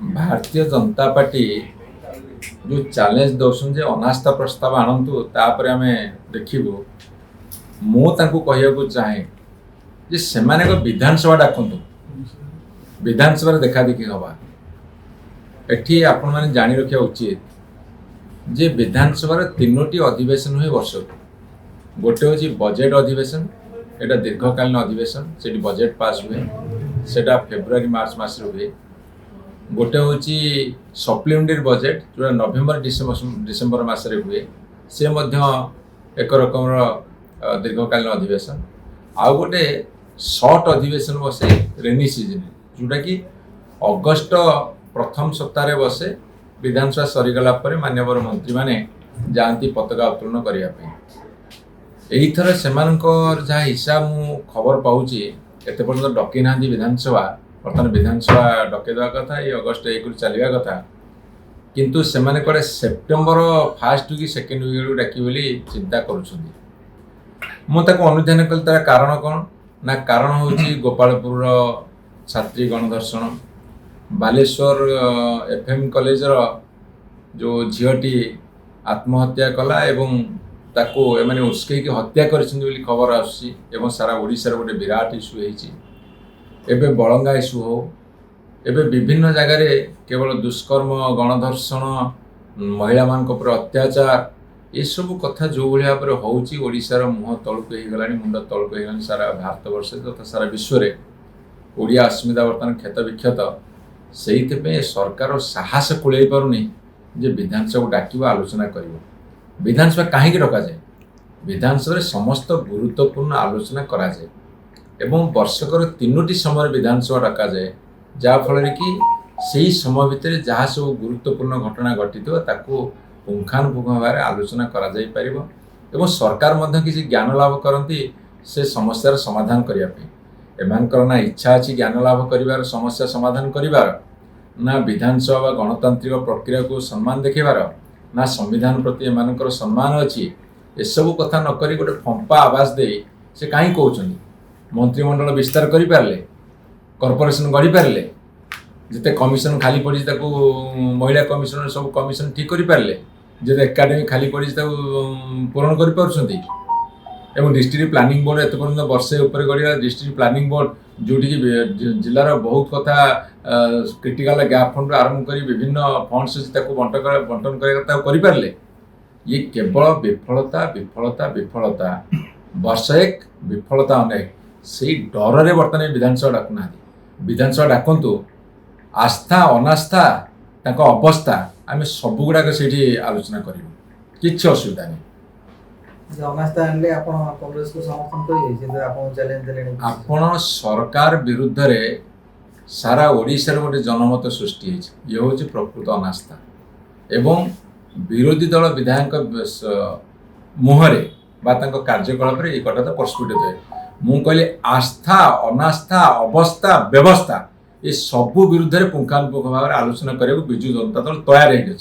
Bharatiya Janata party जो challenge दौन जे अनास्था प्रस्ताव आणतु तापर आम देखू मुझे चाहे जे सेमाने विधानसभा डाकतु विधानसभा देखा देखी हवा एठी आपण मैंने जानी रखा उचित जे विधानसभा तीनोटी अधिवेशन हुए वर्ष गोटे हूँ बजेट अधिवेशन एटा दीर्घकालीन अधिवेशन से बजेट पास हुए सेटा फेब्रुआरी मार्च मास हुए गोटे हूँ सप्लीमेंटारी बजेट जो नवेम्बर डिसेम्बर मसरे हुए से एक रकम दीर्घकालीन अधिवेशन आउ गोटे सर्ट अधिवेशन बसे रेनी सीजन जोटा कि अगस्ट प्रथम सप्ताह बसे विधानसभा सरीगला मान्यवर मंत्री माने जाती पताका उत्तोलन करने यहीथर से जहाँ हिसाब मु खबर पाऊँ एत पर्यटन डकई ना विधानसभा बर्तमान विधानसभा डकईदा कथा ये अगस्ट 1 चलवा कथा किंतु से कड़े सेप्टेम्बर फास्ट कि सेकेंड वीक डाकी बोली चिंता कर अनुधान कल तार कारण कौन ना कारण हूँ गोपालपुर छात्री गणधर्षण बालेश्वर एफएम कॉलेजर जो झीटी आत्महत्या कला एवं ताको एमाने उस्कई हत्या कर खबर आसूसी सारा ओडिशार गोटे विराट इश्यू होती एबे बलंगा इश्यू हो एबे विभिन्न जगार केवल दुष्कर्म गणधर्षण महिला मान अत्याचार ये सब कथा जो भाया भाव होशार मुह तलक होगा मुंड तलक हो सारा भारत वर्ष तथा सारा विश्व में ओडिया अस्मिता बर्तमान क्षत विक्षत से सरकार साहस कुल पारुनी जे विधानसभा डाक आलोचना कर विधानसभा कहीं डक जाए विधानसभा समस्त गुरुत्वपूर्ण आलोचना कराए एवं वर्षकर 3टी समय विधानसभा डक जाए जहाँफल कि सही समय भितर जहाँ सब गुरुत्वपूर्ण घटना घटी पुंखानुपुंख भाव आलोचना कर सरकार किसी ज्ञान लाभ करती से समस्यार समाधान करने ना इच्छा अच्छी ज्ञान लाभ कर समस्या समाधान कर ना विधानसभा गणतांत्रिक प्रक्रिया को सम्मान देखेबार ना संविधान प्रति एम सम्मान अच्छी एसबू कथा नक गोटे फंपा आवाज दे से कहीं कहते मंत्रिमंडल विस्तार कर पारे कॉर्पोरेशन गढ़ी पारे जिते कमिशन खाली पड़ी महिला कमिशनर सब कमिशन ठीक कर पारे जिते एकाडेमी खाली पड़ी पूरण कर डिस्ट्रिक्ट प्लानिंग बोर्ड एत पर्यटन वर्षे उपर गढ़ा डिस्ट्रिक्ट प्लानिंग बोर्ड जोटि जिलार बहुत कथा क्रिटिकल गैप फंड आरंभ कर विभिन्न फंड्स बंटन कर ये केवल विफलता विफलता विफलता वर्ष एक विफलता अनेक से डर रे बर्तमान विधानसभा डाकुना विधानसभा डाकतु आस्था अनास्था अवस्था आम सब गुड़ाक से आलोचना करूँ कि असुविधा नहीं आपण सरकार विरुद्ध रे सारा ओडिशार गोटे जनमत सृष्टि ये हूँ प्रकृत अनास्था एवं विरोधी दल विधायक मुहरे कार्यकलाप ये कथा प्रस्फुटित है मु कहली आस्था अनास्था अवस्था व्यवस्था ये सबू विरुद्ध में पुंखानुपुंख भाव आलोचना करने को विजु जनता दल तैयार है।